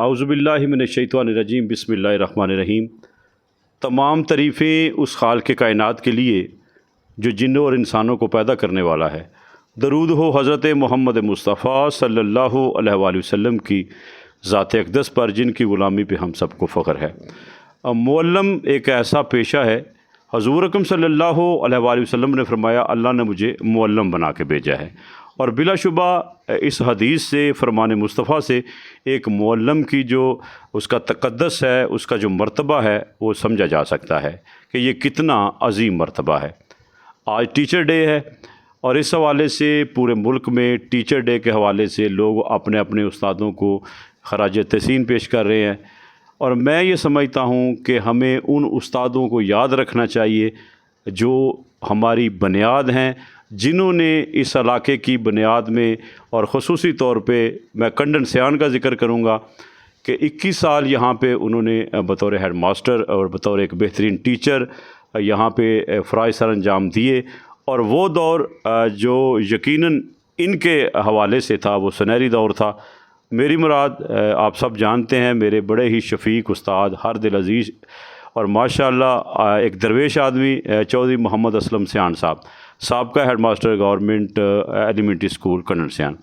اعوذ باللہ من الشیطان الرجیم، بسم اللہ الرحمن الرحیم۔ تمام تعریفیں اس خالق کائنات کے لیے جو جنوں اور انسانوں کو پیدا کرنے والا ہے۔ درود ہو حضرت محمد مصطفیٰ صلی اللہ علیہ وآلہ وسلم کی ذات اقدس پر، جن کی غلامی پہ ہم سب کو فخر ہے۔ معلم ایک ایسا پیشہ ہے، حضور اکرم صلی اللہ علیہ وآلہ وسلم نے فرمایا اللہ نے مجھے معلم بنا کے بھیجا ہے، اور بلا شبہ اس حدیث سے، فرمان مصطفیٰ سے ایک معلم کی جو اس کا تقدس ہے، اس کا جو مرتبہ ہے، وہ سمجھا جا سکتا ہے کہ یہ کتنا عظیم مرتبہ ہے۔ آج ٹیچر ڈے ہے، اور اس حوالے سے پورے ملک میں ٹیچر ڈے کے حوالے سے لوگ اپنے اپنے استادوں کو خراج تحسین پیش کر رہے ہیں، اور میں یہ سمجھتا ہوں کہ ہمیں ان استادوں کو یاد رکھنا چاہیے جو ہماری بنیاد ہیں، جنہوں نے اس علاقے کی بنیاد میں، اور خصوصی طور پہ میں کنڈن سیان کا ذکر کروں گا کہ 21 سال یہاں پہ انہوں نے بطور ہیڈ ماسٹر اور بطور ایک بہترین ٹیچر یہاں پہ فرائض سر انجام دیے، اور وہ دور جو یقیناً ان کے حوالے سے تھا وہ سنہری دور تھا۔ میری مراد آپ سب جانتے ہیں، میرے بڑے ہی شفیق استاد، ہر دل عزیز اور ماشاءاللہ ایک درویش آدمی چودھری محمد اسلم سیان صاحب، سابقہ head master government elementary school Kundan Siyan.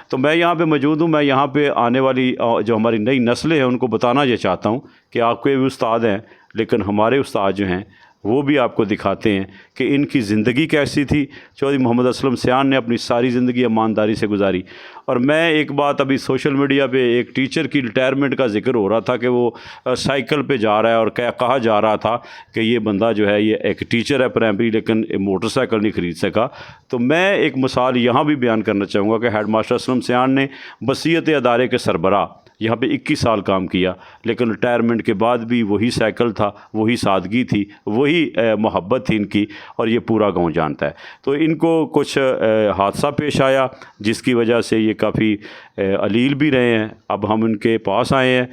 تو میں یہاں پہ موجود ہوں، میں یہاں پہ آنے والی جو ہماری نئی نسلیں ہیں ان کو بتانا یہ چاہتا ہوں کہ آپ کے بھی استاد ہیں، لیکن ہمارے استاد جو ہیں وہ بھی آپ کو دکھاتے ہیں کہ ان کی زندگی کیسی تھی۔ چودھری محمد اسلم سیان نے اپنی ساری زندگی ایمانداری سے گزاری، اور میں ایک بات ابھی سوشل میڈیا پہ ایک ٹیچر کی ریٹائرمنٹ کا ذکر ہو رہا تھا کہ وہ سائیکل پہ جا رہا ہے، اور کہا جا رہا تھا کہ یہ بندہ جو ہے یہ ایک ٹیچر ہے پرائمری لیکن موٹر سائیکل نہیں خرید سکا۔ تو میں ایک مثال یہاں بھی بیان کرنا چاہوں گا کہ ہیڈ ماسٹر اسلم سیان نے بصیت ادارے کے سربراہ یہاں پہ 21 سال کام کیا، لیکن ریٹائرمنٹ کے بعد بھی وہی سائیکل تھا، وہی سادگی تھی، وہی محبت تھی ان کی، اور یہ پورا گاؤں جانتا ہے۔ تو ان کو کچھ حادثہ پیش آیا جس کی وجہ سے یہ کافی علیل بھی رہے ہیں، اب ہم ان کے پاس آئے ہیں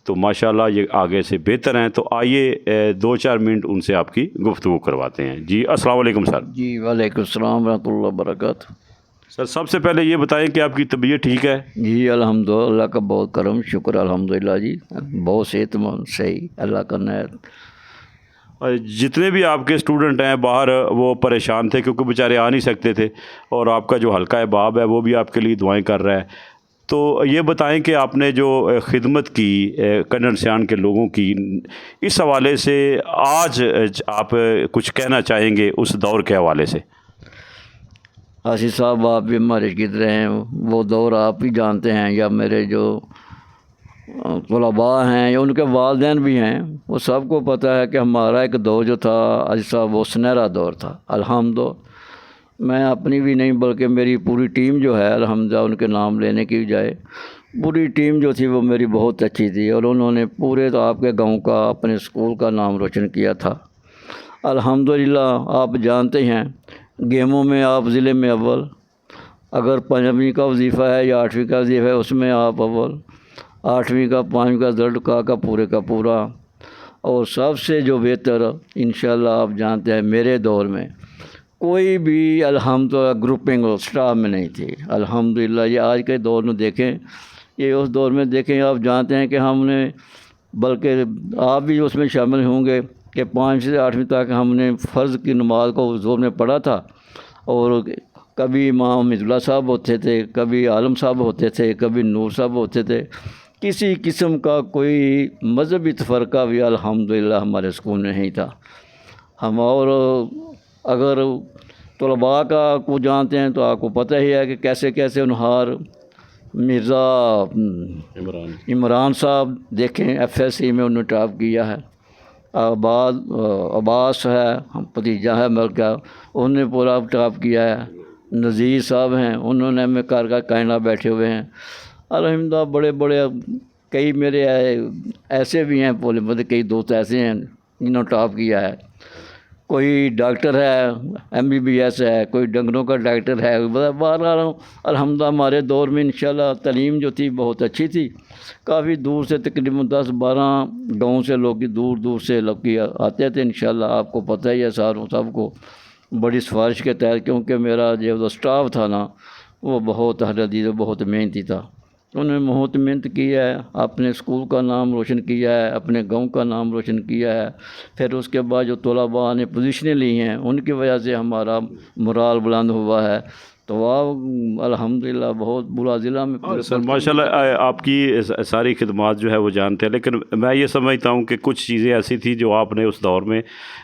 تو ماشاءاللہ یہ آگے سے بہتر ہیں۔ تو آئیے 2-4 منٹ ان سے آپ کی گفتگو کرواتے ہیں۔ جی السلام علیکم سر۔ جی وعلیکم السلام ورحمۃ اللہ وبرکاتہ۔ سر سب سے پہلے یہ بتائیں کہ آپ کی طبیعت ٹھیک ہے؟ جی الحمدللہ، اللہ کا بہت کرم شکر، الحمدللہ جی بہت صحت مند، صحیح، اللہ کا نعمت۔ اور جتنے بھی آپ کے اسٹوڈنٹ ہیں باہر وہ پریشان تھے کیونکہ بیچارے آ نہیں سکتے تھے، اور آپ کا جو حلقہ باب ہے وہ بھی آپ کے لیے دعائیں کر رہا ہے۔ تو یہ بتائیں کہ آپ نے جو خدمت کی کنڈن سیان کے لوگوں کی، اس حوالے سے آج آپ کچھ کہنا چاہیں گے اس دور کے حوالے سے؟ آصف صاحب آپ بھی ہمارے گرد رہے ہیں، وہ دور آپ بھی جانتے ہیں، یا میرے جو طلباء ہیں یا ان کے والدین بھی ہیں، وہ سب کو پتہ ہے کہ ہمارا ایک دور جو تھا آصف صاحب وہ سنہرا دور تھا الحمدللہ۔ میں اپنی بھی نہیں بلکہ میری پوری ٹیم جو ہے الحمدللہ، ان کے نام لینے کی بجائے پوری ٹیم جو تھی وہ میری بہت اچھی تھی، اور انہوں نے پورے تو آپ کے گاؤں کا، اپنے اسکول کا نام روشن کیا تھا الحمدللہ۔ آپ جانتے ہیں گیموں میں آپ ضلع میں اول، اگر 5ویں کا وظیفہ ہے یا 8ویں کا وظیفہ ہے اس میں آپ اول، 8ویں کا 5ویں کا رزلٹ کا پورے کا پورا، اور سب سے جو بہتر انشاءاللہ آپ جانتے ہیں میرے دور میں کوئی بھی الحمدللہ گروپنگ اسٹاف میں نہیں تھی الحمدللہ۔ یہ آج کے دور میں دیکھیں، یہ اس دور میں دیکھیں، آپ جانتے ہیں کہ ہم نے، بلکہ آپ بھی اس میں شامل ہوں گے کہ 5 سے 8ویں تک ہم نے فرض کی نماز کو زور میں پڑھا تھا، اور کبھی امام حمید اللہ صاحب ہوتے تھے، کبھی عالم صاحب ہوتے تھے، کبھی نور صاحب ہوتے تھے، کسی قسم کا کوئی مذہبی تفرقہ بھی الحمدللہ ہمارے اسکول میں نہیں تھا ہم۔ اور اگر طلباء کا کو جانتے ہیں تو آپ کو پتہ ہی ہے کہ کیسے کیسے انہار مرزا عمران صاحب دیکھیں FSC میں انہوں نے ٹاپ کیا ہے، عباس ہے بھتیجا ہے ملکہ، انہوں نے پورا ٹاپ کیا ہے، نذیر صاحب ہیں انہوں نے ہمیں کار کائنات بیٹھے ہوئے ہیں الحمدللہ۔ بڑے بڑے کئی میرے ایسے بھی ہیں، مطلب کئی دوست ایسے ہیں جنہوں نے ٹاپ کیا ہے، کوئی ڈاکٹر ہے MBBS ہے، کوئی ڈنگروں کا ڈاکٹر ہے، بہرحال الحمدللہ ہمارے دور میں انشاءاللہ تعلیم جو تھی بہت اچھی تھی۔ کافی دور سے تقریباً 10-12 گاؤں سے لوگ دور دور سے لوگ آتے تھے انشاءاللہ، آپ کو پتہ ہی ہے ساروں سب کو، بڑی سفارش کے تحت، کیونکہ میرا جو اسٹاف تھا نا وہ بہت حدیث بہت محنتی تھا انہوں نے بہت محنت کی ہے، اپنے اسکول کا نام روشن کیا ہے، اپنے گاؤں کا نام روشن کیا ہے. پھر اس کے بعد جو طلباء نے پوزیشنیں لی ہیں ان کی وجہ سے ہمارا مرال بلند ہوا ہے. تو آپ الحمدللہ بہت برا ضلع میں سر ماشاء اللہ آپ کی ساری خدمات جو ہے وہ جانتے ہیں، لیکن میں یہ سمجھتا ہوں کہ کچھ چیزیں ایسی تھیں جو آپ نے اس دور میں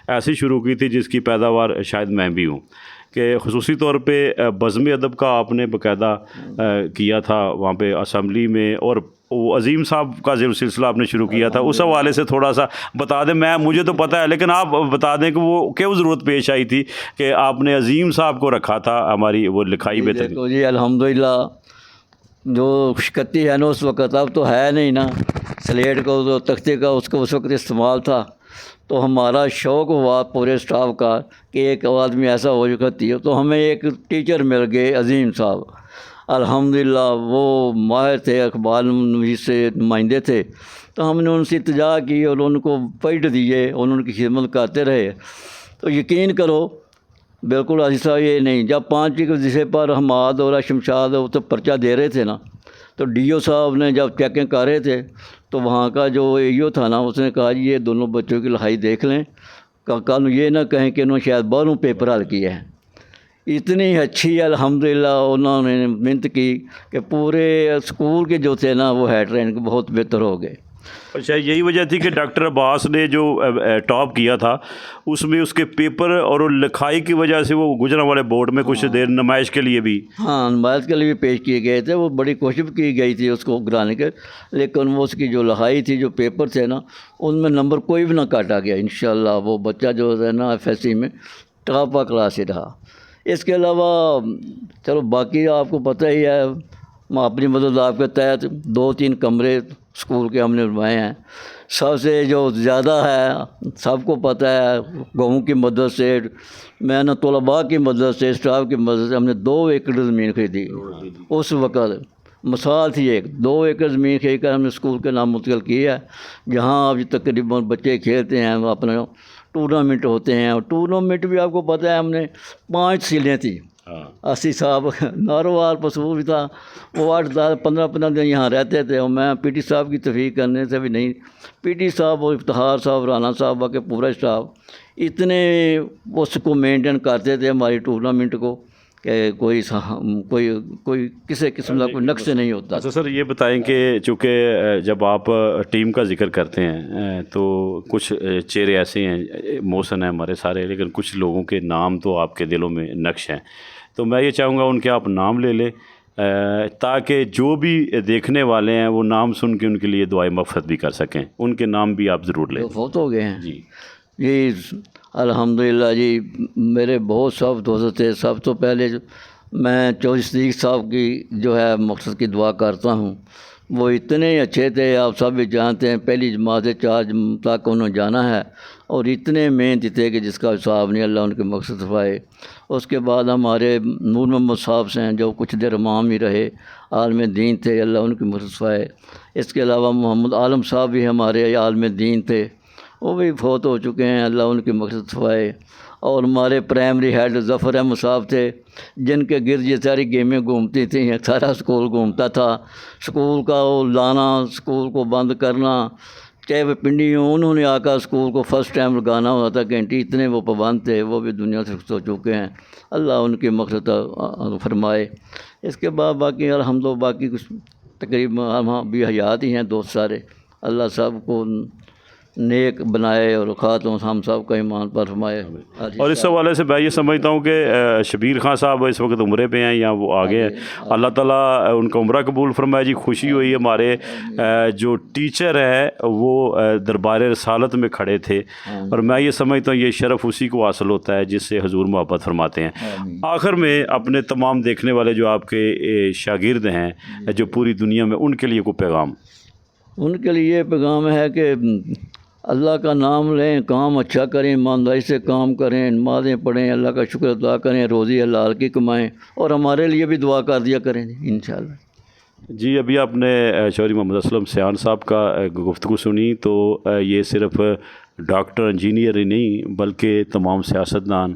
ایسی شروع کی تھی جس کی پیداوار شاید میں بھی ہوں، کہ خصوصی طور پہ بزم ادب کا آپ نے باقاعدہ کیا تھا وہاں پہ اسمبلی میں، اور وہ عظیم صاحب کا سلسلہ آپ نے شروع کیا تھا. اس حوالے سے تھوڑا سا بتا دیں. مجھے تو پتہ ہے لیکن آپ بتا دیں کہ وہ کیوں ضرورت پیش آئی تھی کہ آپ نے عظیم صاحب کو رکھا تھا ہماری وہ لکھائی میں. دیکھو جی الحمدللہ جو شکتی ہے نا اس وقت، اب تو ہے نہیں نا، سلیٹ کا جو تختے کا اس وقت استعمال تھا. تو ہمارا شوق ہوا پورے اسٹاف کا کہ ایک آدمی ایسا ہو جو کرتی ہے. تو ہمیں ایک ٹیچر مل گئے عظیم صاحب، الحمدللہ وہ ماہر تھے، اخبار نویس سے نمائندے تھے. تو ہم نے ان سے التجا کی اور ان کو پیٹ دیے، انہوں کی خدمت کرتے رہے. تو یقین کرو بالکل ایسا یہ نہیں، جب 5 کے وظیفے پر حماد اور شمشاد وہ تو پرچہ دے رہے تھے نا، تو ڈی او صاحب نے جب چیکنگ کر رہے تھے تو وہاں کا جو اے او تھا نا اس نے کہا جی یہ دونوں بچوں کی لکھائی دیکھ لیں، کل یہ نہ کہیں کہ انہوں نے شاید باہروں پیپر حل کیے ہیں. اتنی اچھی الحمدللہ انہوں نے محنت کی کہ پورے اسکول کے جو تھے نا وہ ہیڈ رینک بہت بہتر ہو گئے. اچھا یہی وجہ تھی کہ ڈاکٹر عباس نے جو ٹاپ کیا تھا اس میں اس کے پیپر اور لکھائی کی وجہ سے وہ گجران والے بورڈ میں کچھ دیر نمائش کے لیے بھی نمائش کے لیے بھی پیش کیے گئے تھے. وہ بڑی کوشش کی گئی تھی اس کو گرانے کے، لیکن وہ اس کی جو لکھائی تھی، جو پیپر تھے نا، ان میں نمبر کوئی بھی نہ کاٹا گیا. انشاءاللہ وہ بچہ جو ہے نا FSC میں ٹاپ کلاس ہی رہا. اس کے علاوہ چلو باقی آپ کو پتہ ہی ہے، اپنی مدد آپ کے تحت 2-3 کمرے اسکول کے ہم نے بنوائے ہیں. سب سے جو زیادہ ہے سب کو پتہ ہے، گاؤں کی مدد سے، میں نے طلباء کی مدد سے، اسٹاف کی مدد سے ہم نے 2 ایکڑ زمین خریدی. اس وقت مثال تھی ایک 2 ایکڑ زمین خرید کر ہم نے اسکول کے نام منتقل کیا ہے، جہاں اب تقریباً بچے کھیلتے ہیں، وہ اپنا ٹورنامنٹ ہوتے ہیں. اور ٹورنامنٹ بھی آپ کو پتہ ہے ہم نے 5 سیلیں تھیں. 80 صاحب ناروال پسور بھی تھا، وہ 8-10-15 دن یہاں رہتے تھے. اور میں پی ٹی صاحب کی تفریح کرنے سے بھی نہیں، پی ٹی صاحب اور افتخار صاحب، رانا صاحب کے پورا اسٹاف اتنے اس کو مینٹین کرتے تھے ہماری ٹورنامنٹ کو کہ کوئی کسی قسم کا کوئی نقص نہیں ہوتا. اچھا سر یہ بتائیں کہ چونکہ جب آپ ٹیم کا ذکر کرتے ہیں تو کچھ چہرے ایسے ہیں، محسن ہیں ہمارے سارے، لیکن کچھ لوگوں کے نام تو آپ کے دلوں میں نقش ہیں. تو میں یہ چاہوں گا ان کے آپ نام لے لیں تاکہ جو بھی دیکھنے والے ہیں وہ نام سن کے ان کے لیے دعائے مغفرت بھی کر سکیں. ان کے نام بھی آپ ضرور لیں. فوت ہو گئے ہیں جی الحمدللہ جی. میرے بہت سب دوست تھے. سب تو پہلے میں چودھری صدیق صاحب کی جو ہے مقصد کی دعا کرتا ہوں. وہ اتنے اچھے تھے، آپ سب بھی جانتے ہیں، پہلی جماعت سے 4 تک انہوں نے جانا ہے، اور اتنے محنتی تھے کہ جس کا حساب نہیں. اللہ ان کے مقصد فرمائے. اس کے بعد ہمارے نور محمد صاحب سے ہیں جو کچھ دیر امام ہی رہے، عالم دین تھے، اللہ ان کی مقصد فرمائے. اس کے علاوہ محمد عالم صاحب بھی ہمارے عالم دین تھے، وہ بھی فوت ہو چکے ہیں، اللہ ان کی مقصد فرمائے. اور ہمارے پرائمری ہیڈ ظفر احمد صاحب تھے، جن کے گرد یہ ساری گیمیں گھومتی تھیں. سارا اسکول گھومتا تھا، اسکول کا وہ لانا، اسکول کو بند کرنا، چاہے وہ پنڈی ہوں. انہوں نے آ کر اسکول کو فرسٹ ٹائم لگانا ہوتا تھا گھنٹی. اتنے وہ پابند تھے. وہ بھی دنیا سے رخصت ہو چکے ہیں، اللہ ان کی مقصد فرمائے. اس کے بعد باقی الحمدللہ باقی کچھ تقریباً ہم بھی حیات ہی ہیں دوست سارے. اللہ سب کو نیک بنائے اور خاتون ہم سب کا ایمان پر فرمائے. اور اس حوالے سے میں یہ سمجھتا ہوں کہ شبیر خان صاحب اس وقت عمرے پہ ہیں یا وہ آگے ہیں، اللہ تعالیٰ ان کا عمرہ قبول فرمائے. جی خوشی ہوئی ہمارے جو ٹیچر ہے وہ دربار رسالت میں کھڑے تھے، اور میں یہ سمجھتا ہوں یہ شرف اسی کو حاصل ہوتا ہے جس سے حضور محبت فرماتے ہیں. آخر میں اپنے تمام دیکھنے والے جو آپ کے شاگرد ہیں جو پوری دنیا میں، ان کے لیے کوئی پیغام؟ ان کے لیے یہ پیغام ہے کہ اللہ کا نام لیں، کام اچھا کریں، ایمانداری سے کام کریں، نمازیں پڑھیں، اللہ کا شکر ادا کریں، روزی حلال کی کمائیں، اور ہمارے لیے بھی دعا کر دیا کریں انشاءاللہ. جی ابھی آپ نے چودھری محمد اسلم سیان صاحب کا گفتگو سنی، تو یہ صرف ڈاکٹر انجینئر ہی نہیں بلکہ تمام سیاستدان